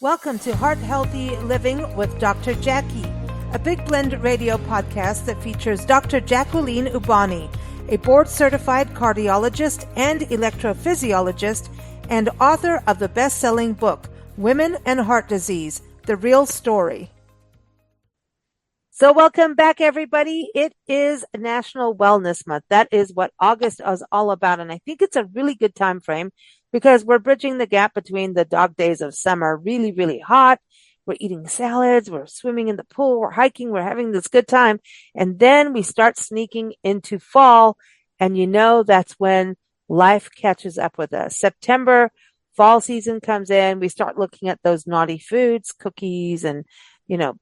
Welcome to Heart Healthy Living with Dr. Jackie, a Big Blend radio podcast that features Dr. Jacqueline Ubani, a board-certified cardiologist and electrophysiologist and author of the best-selling book, Women and Heart Disease, The Real Story. So welcome back, everybody. It is National Wellness Month. That is what August is all about, and I think it's a really good time frame because we're bridging the gap between the dog days of summer, really, really hot. We're eating salads. We're swimming in the pool. We're hiking. We're having this good time. And then we start sneaking into fall. And that's when life catches up with us. September, fall season comes in. We start looking at those naughty foods, cookies and,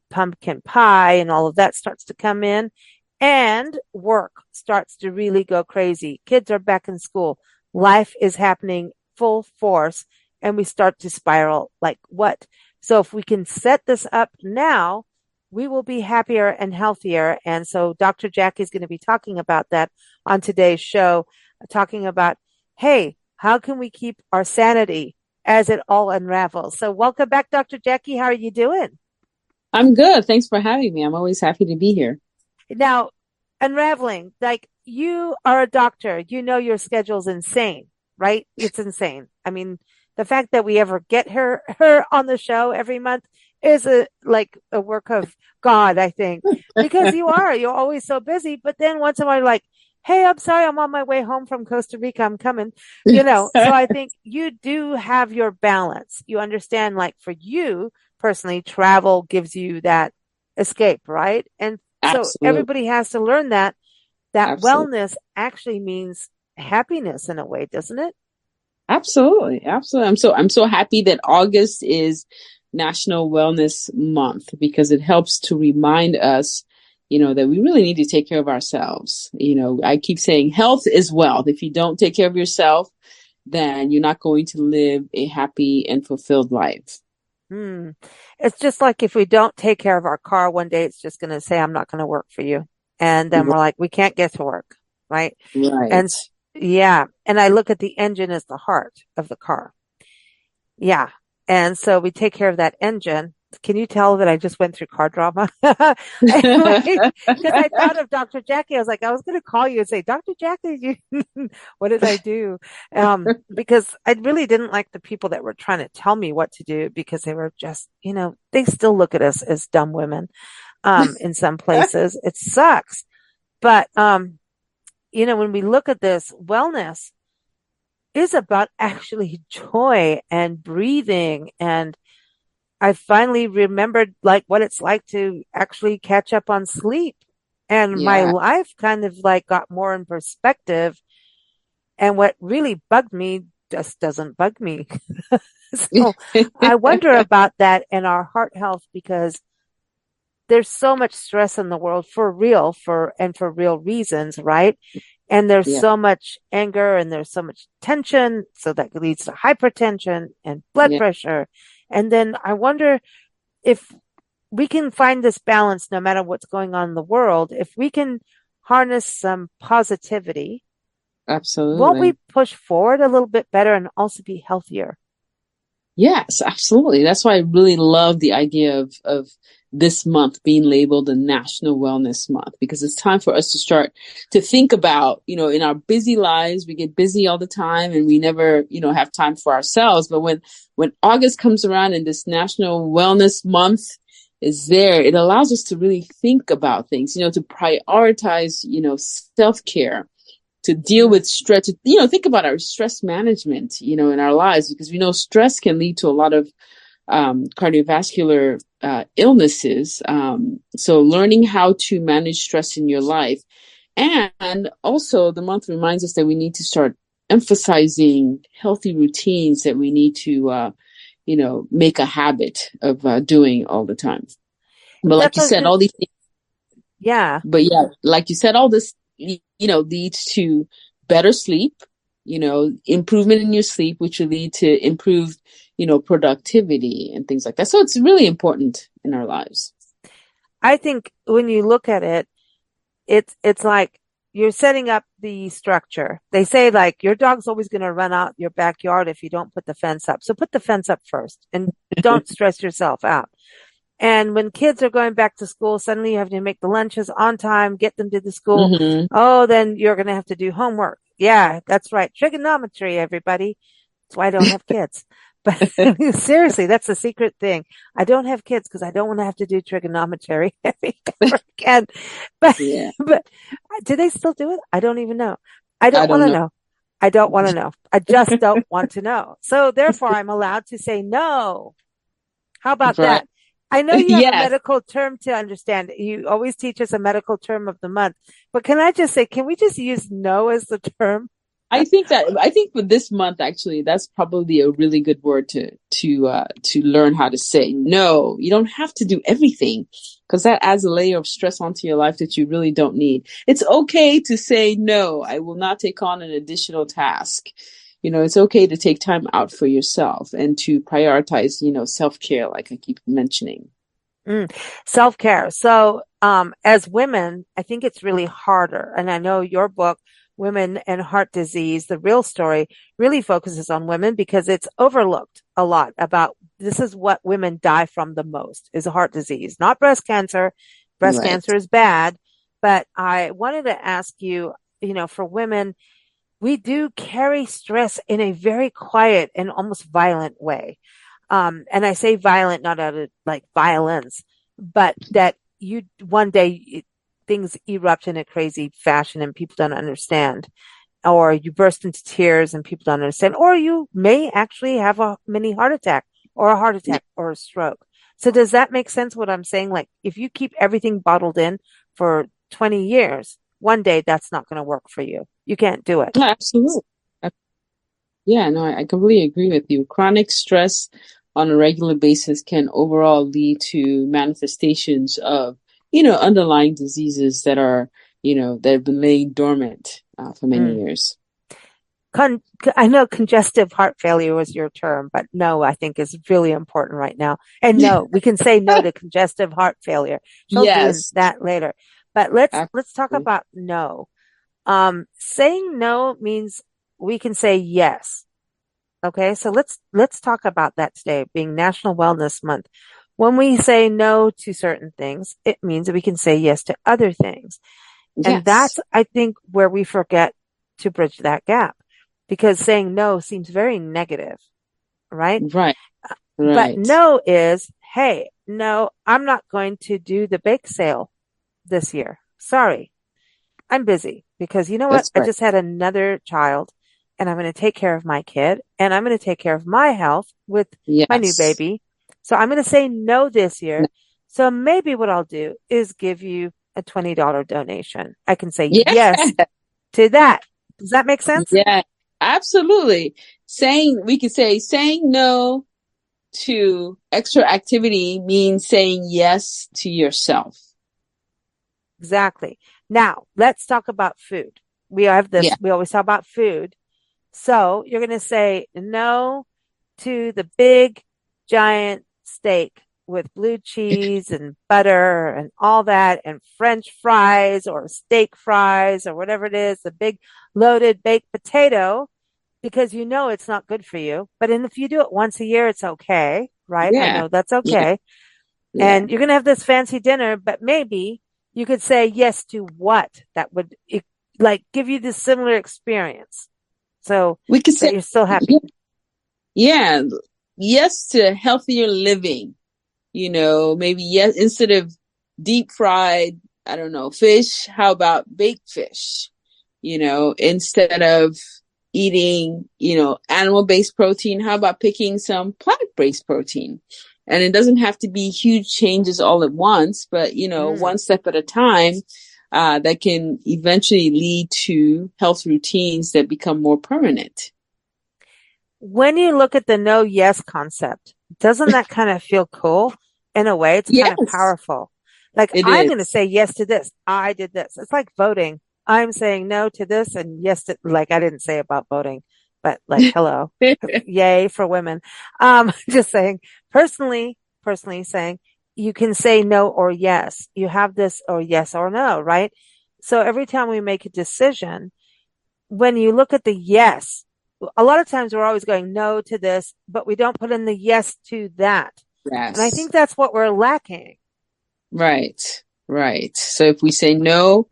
pumpkin pie and all of that starts to come in. And work starts to really go crazy. Kids are back in school. Life is happening full force, and we start to spiral like what? So if we can set this up now, we will be happier and healthier. And so Dr. Jackie is going to be talking about that on today's show, talking about, hey, how can we keep our sanity as it all unravels? So welcome back, Dr. Jackie. How are you doing? I'm good. Thanks for having me. I'm always happy to be here. Now, unraveling, like you are a doctor, your schedule's insane. Right? It's insane. I mean, the fact that we ever get her on the show every month is a work of God, I think, because you're always so busy. But then once in a while, like, hey, I'm sorry, I'm on my way home from Costa Rica. I'm coming, So I think you do have your balance. You understand, like for you personally, travel gives you that escape, right? And so Absolutely. everybody has to learn that Absolutely. wellness actually means happiness in a way, doesn't it? Absolutely. I'm so happy that August is National Wellness Month because it helps to remind us, that we really need to take care of ourselves. I keep saying health is wealth. If you don't take care of yourself, then you're not going to live a happy and fulfilled life. It's just like if we don't take care of our car one day, it's just going to say, I'm not going to work for you. And then we're like, we can't get to work. Right. And Right. yeah. And I look at the engine as the heart of the car. Yeah. And so we take care of that engine. Can you tell that I just went through car drama? Because I thought of Dr. Jackie. I was like, I was going to call you and say, Dr. Jackie, what did I do? Because I really didn't like the people that were trying to tell me what to do because they were just, they still look at us as dumb women, in some places. It sucks. But, when we look at this, wellness is about actually joy and breathing. And I finally remembered like what it's like to actually catch up on sleep. And my Yeah. life kind of like got more in perspective. And what really bugged me just doesn't bug me. So I wonder about that in our heart health because there's so much stress in the world for real, for real reasons, right? And there's Yeah. so much anger and there's so much tension. So that leads to hypertension and blood Yeah. pressure. And then I wonder if we can find this balance no matter what's going on in the world. If we can harness some positivity, won't we Absolutely. push forward a little bit better and also be healthier? Yes, absolutely. That's why I really love the idea of this month being labeled a National Wellness Month because it's time for us to start to think about, in our busy lives, we get busy all the time and we never, have time for ourselves. But when August comes around and this National Wellness Month is there, it allows us to really think about things, to prioritize, self-care, to deal with stress, think about our stress management, in our lives, because we know stress can lead to a lot of cardiovascular illnesses. So learning how to manage stress in your life. And also the month reminds us that we need to start emphasizing healthy routines that we need to, make a habit of doing all the time. But like That's you what I was said, gonna, all these things, yeah. but yeah, like you said, all this, leads to better sleep, improvement in your sleep, which will lead to improved, productivity and things like that. So it's really important in our lives. I think when you look at it, it's like you're setting up the structure. They say like your dog's always going to run out your backyard if you don't put the fence up. So put the fence up first and don't stress yourself out. And when kids are going back to school, suddenly you have to make the lunches on time, get them to the school. Mm-hmm. Oh, then you're going to have to do homework. Yeah, that's right. Trigonometry, everybody. That's why I don't have kids. But seriously, that's the secret thing. I don't have kids because I don't want to have to do trigonometry ever again. But, Yeah. but do they still do it? I don't even know. I I don't want don't to know. know. I don't want to know. I just don't want to know. So therefore, I'm allowed to say no. How about Right. that? I know you have a Yes. medical term to understand. You always teach us a medical term of the month. But can I just say, can we just use no as the term? I think for this month, actually, that's probably a really good word to learn how to say no. You don't have to do everything, because that adds a layer of stress onto your life that you really don't need. It's okay to say no. I will not take on an additional task. It's okay to take time out for yourself and to prioritize, self-care, like I keep mentioning. Self-care. So, as women, I think it's really harder. And I know your book, Women and Heart Disease, the real story, really focuses on women because it's overlooked a lot about this is what women die from the most is heart disease, not breast cancer. Breast Right. cancer is bad, but I wanted to ask you, for women, we do carry stress in a very quiet and almost violent way. And I say violent, not out of like violence, but that you one day things erupt in a crazy fashion and people don't understand, or you burst into tears and people don't understand, or you may actually have a mini heart attack or a heart attack or a stroke. So does that make sense what I'm saying? Like if you keep everything bottled in for 20 years, one day that's not going to work for you. You can't do it. Yeah, absolutely. Yeah, no, I completely agree with you. Chronic stress on a regular basis can overall lead to manifestations of, underlying diseases that have been laying dormant for many Mm. years. I know congestive heart failure was your term, but no, I think is really important right now. And no, we can say no to congestive heart failure. She'll do Yes, that later. But let's talk absolutely. about no. Saying no means we can say yes. Okay, so let's talk about that today, being National Wellness Month. When we say no to certain things, it means that we can say yes to other things. And Yes, that's, I think, where we forget to bridge that gap because saying no seems very negative, right? right, But right. no is, hey, no, I'm not going to do the bake sale this year. Sorry, I'm busy because you know what? That's I right. just had another child and I'm going to take care of my kid and I'm going to take care of my health with my new Yes. baby. So I'm going to say no this year. So maybe what I'll do is give you a $20 donation. I can say Yeah, yes to that. Does that make sense? yeah, absolutely. We could say saying no to extra activity means saying yes to yourself. Exactly. Now let's talk about food. We have Yeah. this, we always talk about food. So you're going to say no to the big giant steak with blue cheese and butter and all that and French fries or steak fries or whatever it is, the big loaded baked potato, because you know it's not good for you. But if you do it once a year, it's okay, right? I Yeah. know that's Yeah. okay. Yeah. And you're going to have this fancy dinner, but maybe you could say yes to what that would like give you this similar experience. So We could that say, you're still happy. yeah, yeah, yes to healthier living. Maybe yes, instead of deep fried, I don't know, fish, how about baked fish? Instead of eating, animal-based protein, how about picking some plant-based protein? And it doesn't have to be huge changes all at once, but, Mm. one step at a time, that can eventually lead to health routines that become more permanent. When you look at the no yes concept, doesn't that kind of feel cool? In a way, it's kind of Yes, powerful. Like, it I'm going to is. say yes to this. I did this. It's like voting. I'm saying no to this and yes to, like, I didn't say about voting, but like, hello, yay for women. Just saying personally saying you can say no or yes. You have this or yes or no, right? So every time we make a decision, when you look at the yes, a lot of times we're always going no to this, but we don't put in the yes to that. And I Yes. think that's what we're lacking. Right. Right. So if we say no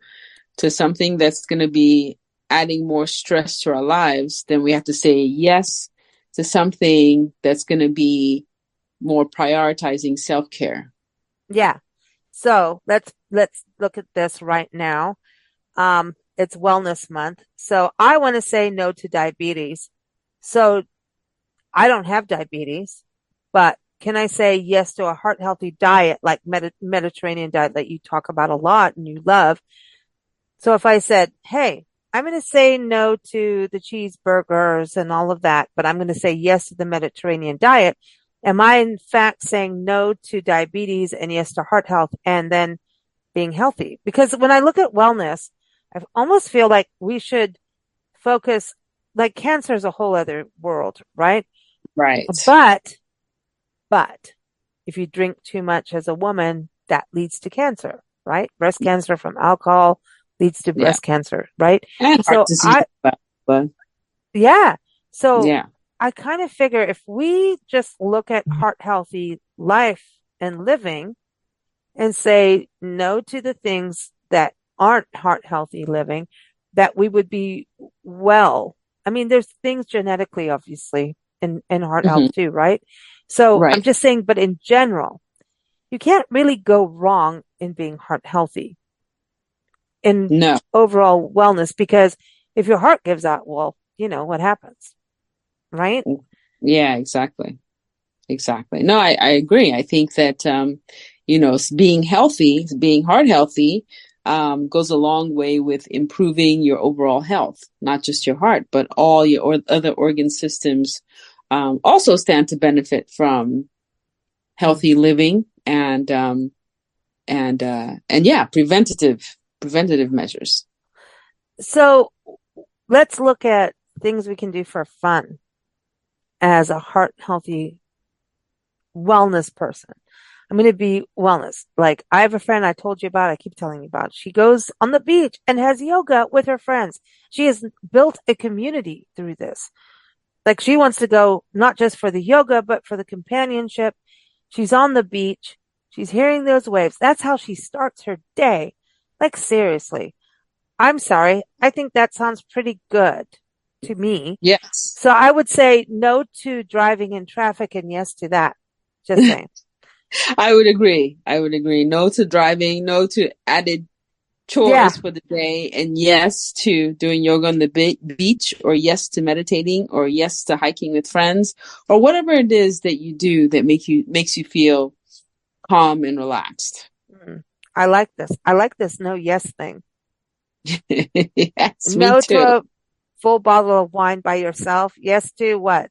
to something that's going to be adding more stress to our lives, then we have to say yes to something that's going to be more prioritizing self-care. Yeah. So let's look at this right now. It's Wellness Month. So I want to say no to diabetes. So I don't have diabetes, but can I say yes to a heart healthy diet like Mediterranean diet that you talk about a lot and you love? So if I said, hey, I'm going to say no to the cheeseburgers and all of that, but I'm going to say yes to the Mediterranean diet, am I in fact saying no to diabetes and yes to heart health and then being healthy? Because when I look at wellness, I almost feel like we should focus, like cancer is a whole other world, right? Right. But, but if you drink too much as a woman, that leads to cancer, right? Breast cancer from alcohol leads to Yeah. breast cancer, right? And heart So disease. But yeah. So yeah. I kind of figure if we just look at heart healthy life and living and say no to the things that aren't heart healthy living, that we would be well. I mean, there's things genetically, obviously, in heart Hmm. health too, right? So I'm Right. just saying, but in general, you can't really go wrong in being heart healthy in No. overall wellness because if your heart gives out, well, you know what happens, right? Yeah, exactly. Exactly. No, I agree. I think that, being healthy, being heart healthy, goes a long way with improving your overall health, not just your heart, but all your other organ systems, also stand to benefit from Mm. healthy living and yeah, preventative measures. So let's look at things we can do for fun as a heart healthy wellness person. I'm going to be wellness. Like I have a friend I told you about, I keep telling you about. She goes on the beach and has yoga with her friends. She has built a community through this. Like she wants to go not just for the yoga, but for the companionship. She's on the beach. She's hearing those waves. That's how she starts her day. Like seriously. I'm sorry. I think that sounds pretty good to me. Yes. So I would say no to driving in traffic and yes to that. Just saying. I would agree. I would agree. No to driving, no to added Yeah. chores for the day, and yes to doing yoga on the beach, or yes to meditating, or yes to hiking with friends, or whatever it is that you do that makes you feel calm and relaxed. Mm. I like this. I like this no yes thing. Yes, me No to too. a full bottle of wine by yourself. Yes to what?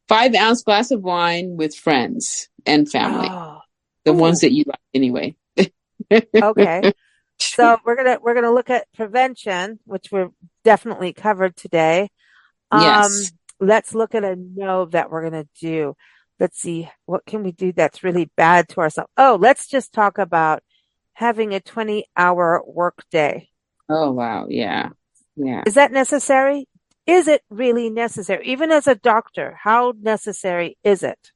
5-ounce glass of wine with friends and family, Oh, the ones ooh, that you like anyway. okay. So we're gonna look at prevention, which we're definitely covered today. Um, Yes. let's look at a no that we're gonna do. Let's see, what can we do that's really bad to ourselves? Oh, let's just talk about having a 20-hour work day. Oh wow. Yeah. Yeah. Is that necessary? Is it really necessary? Even as a doctor, how necessary is it?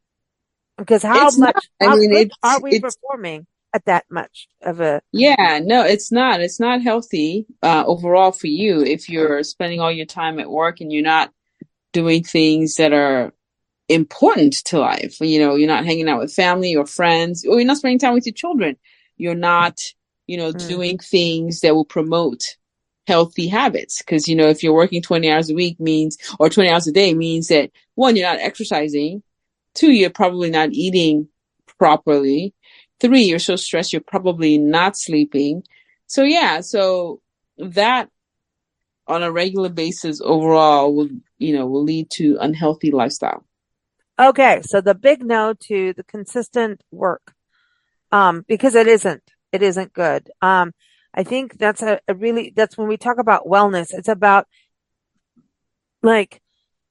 Because It's not. I how mean, good are we it's performing at that much of a, Yeah, no, it's not. It's not healthy overall for you if you're spending all your time at work and you're not doing things that are important to life. You're not hanging out with family or friends, or you're not spending time with your children. You're not, mm, doing things that will promote healthy habits. Because, if you're working 20 hours a week means, or 20 hours a day means that one, you're not exercising. Two, you're probably not eating properly. Three, you're so stressed, you're probably not sleeping. So yeah, so that on a regular basis overall will lead to unhealthy lifestyle. okay. So the big no to the consistent work, because it isn't good. I think that's a really, that's when we talk about wellness, it's about like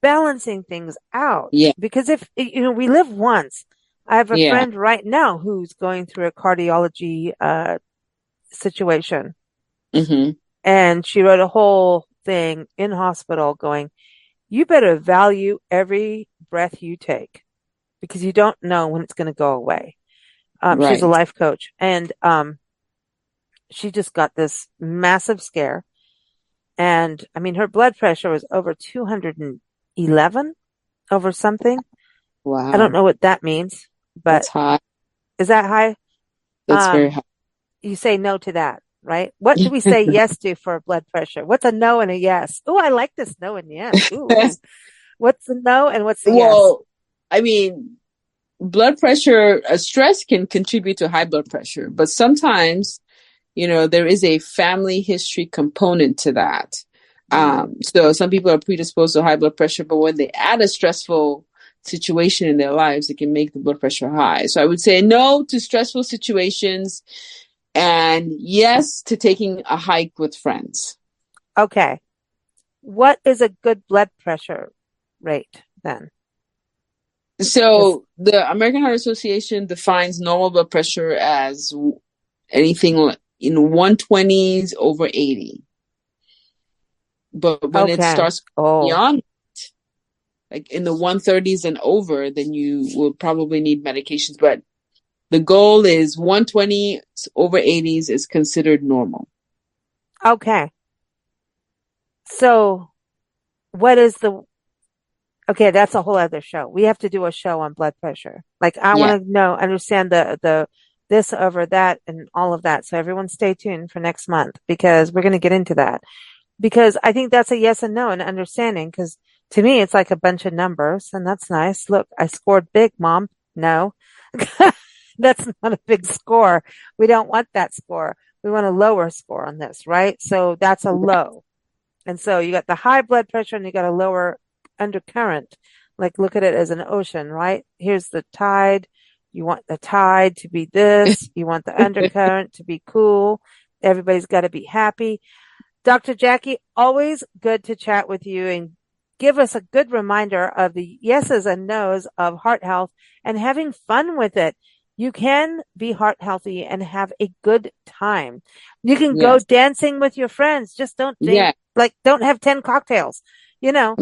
balancing things out Yeah, because if we live once. I have a yeah. friend right now who's going through a cardiology situation. Mm-hmm. And she wrote a whole thing in hospital going, you better value every breath you take because you don't know when it's going to go away. She's a Right. life coach, and she just got this massive scare. And I mean, her blood pressure was over 211 over something. I don't Wow. know what that means, but That's high. is that high? That's very Um, high. you say no to that, right? What do we say yes to for blood pressure? What's a no and a yes? Oh, I like this no and yes. Ooh. What's the no and what's the yes? Well, I mean, blood pressure, stress can contribute to high blood pressure, but sometimes, there is a family history component to that. So some people are predisposed to high blood pressure, but when they add a stressful situation in their lives, it can make the blood pressure high. So I would say no to stressful situations and yes to taking a hike with friends. Okay. What is a good blood pressure rate then? Because, So the American Heart Association defines normal blood pressure as anything in 120s over 80. But when it okay. starts Oh, beyond, like in the 130s and over, then you will probably need medications. But the goal is 120 over 80s is considered normal. okay. So what is okay, that's a whole other show. We have to do a show on blood pressure. Like I Yeah. want to understand the this over that and all of that. So everyone stay tuned for next month because we're going to get into that. Because I think that's a yes and no and understanding. Because to me, it's like a bunch of numbers and that's nice. Look, I scored big, mom. No, that's not a big score. We don't want that score. We want a lower score on this, right? So that's a low. And so you got the high blood pressure and you got a lower undercurrent. Like look at it as an ocean, right? Here's the tide. You want the tide to be this. You want the undercurrent to be cool. Everybody's got to be happy. Dr. Jackie, always good to chat with you and give us a good reminder of the yeses and nos of heart health and having fun with it. You can be heart healthy and have a good time. You can go Yes. dancing with your friends. Just don't think, Yeah. like, don't have 10 cocktails. You know,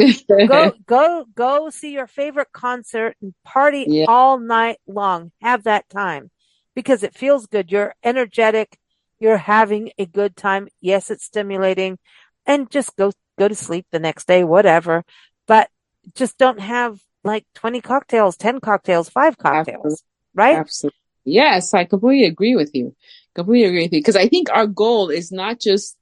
go see your favorite concert and party Yeah. all night long. Have that time because it feels good. You're energetic. You're having a good time. Yes, it's stimulating and just go to sleep the next day, whatever. But just don't have like 20 cocktails, 10 cocktails, 5 Absolutely. cocktails, right? Absolutely. Yes, I completely agree with you. Completely agree with you. Because I think our goal is not just,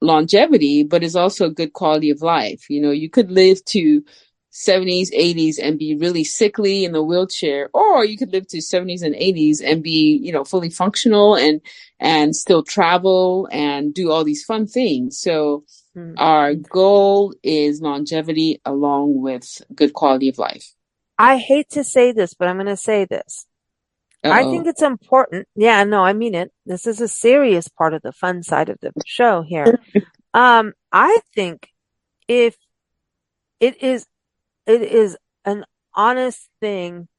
longevity, but is also good quality of life. You could live to 70s, 80s and be really sickly in the wheelchair, or you could live to 70s and 80s and be, fully functional and still travel and do all these fun things. So Mm. our goal is longevity along with good quality of life. I hate to say this, but I'm going to say this. I think Uh-oh. it's important. Yeah, no, I mean it. This is a serious part of the fun side of the show here. I think if it is, it is an honest thing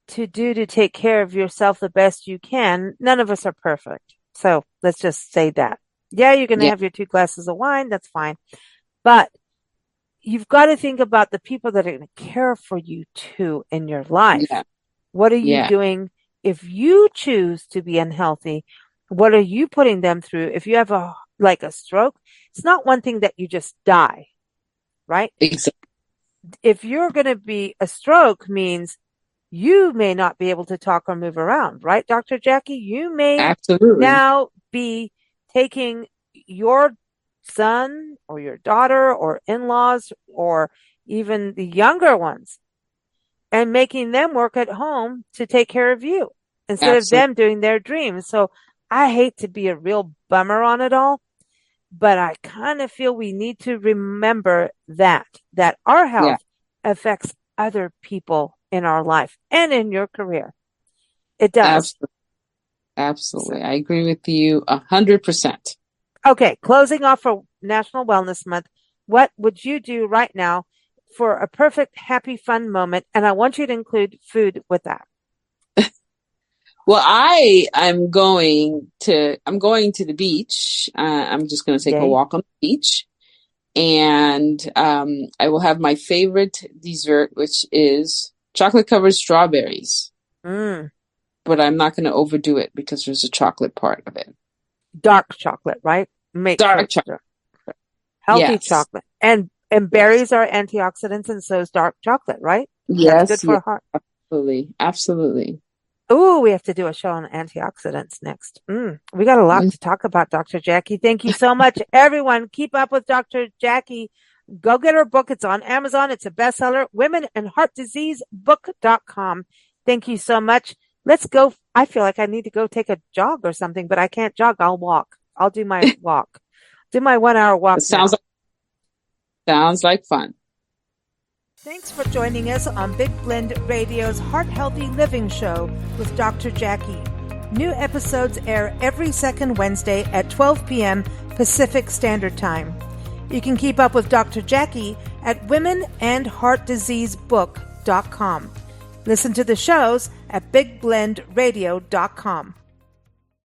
to do to take care of yourself the best you can. None of us are perfect. So let's just say that. Yeah, you're going to Yeah. have your 2 glasses of wine. That's fine. But you've got to think about the people that are going to care for you too in your life. Yeah. What are you Yeah. doing if you choose to be unhealthy? What are you putting them through? If you have like a stroke, it's not one thing that you just die, right? Exactly. If you're going to be a stroke means you may not be able to talk or move around, right, Dr. Jackie? You may Absolutely. now be taking your son or your daughter or in-laws or even the younger ones and making them work at home to take care of you instead of Absolutely. them doing their dreams. So I hate to be a real bummer on it all, but I kind of feel we need to remember that our Yeah. health affects other people in our life and in your career. It does. Absolutely. So, Absolutely. I agree with you 100%. okay, closing off for National Wellness Month. What would you do right now for a perfect, happy, fun moment? And I want you to include food with that. Well, I'm going to the beach. I'm just going to take a Yay. walk on the beach, and I will have my favorite dessert, which is chocolate covered strawberries. Mm. But I'm not going to overdo it because there's a chocolate part of it. Dark chocolate, right? Make sure Dark it's chocolate. healthy Yes. chocolate. And Yes. berries are antioxidants, and so is dark chocolate, right? That's Yes. good for Yes. heart. Absolutely. Absolutely. Ooh, we have to do a show on antioxidants next. We got a lot to talk about, Dr. Jackie. Thank you so much. Everyone, keep up with Dr. Jackie. Go get her book. It's on Amazon. It's a bestseller. Women and Heart Disease Book.com. Thank you so much. Let's go. I feel like I need to go take a jog or something, but I can't jog. I'll walk. I'll do my walk. Do my 1 hour walk now. Sounds like fun. Thanks for joining us on Big Blend Radio's Heart Healthy Living Show with Dr. Jackie. New episodes air every second Wednesday at 12 p.m. Pacific Standard Time. You can keep up with Dr. Jackie at womenandheartdiseasebook.com. Listen to the shows at bigblendradio.com.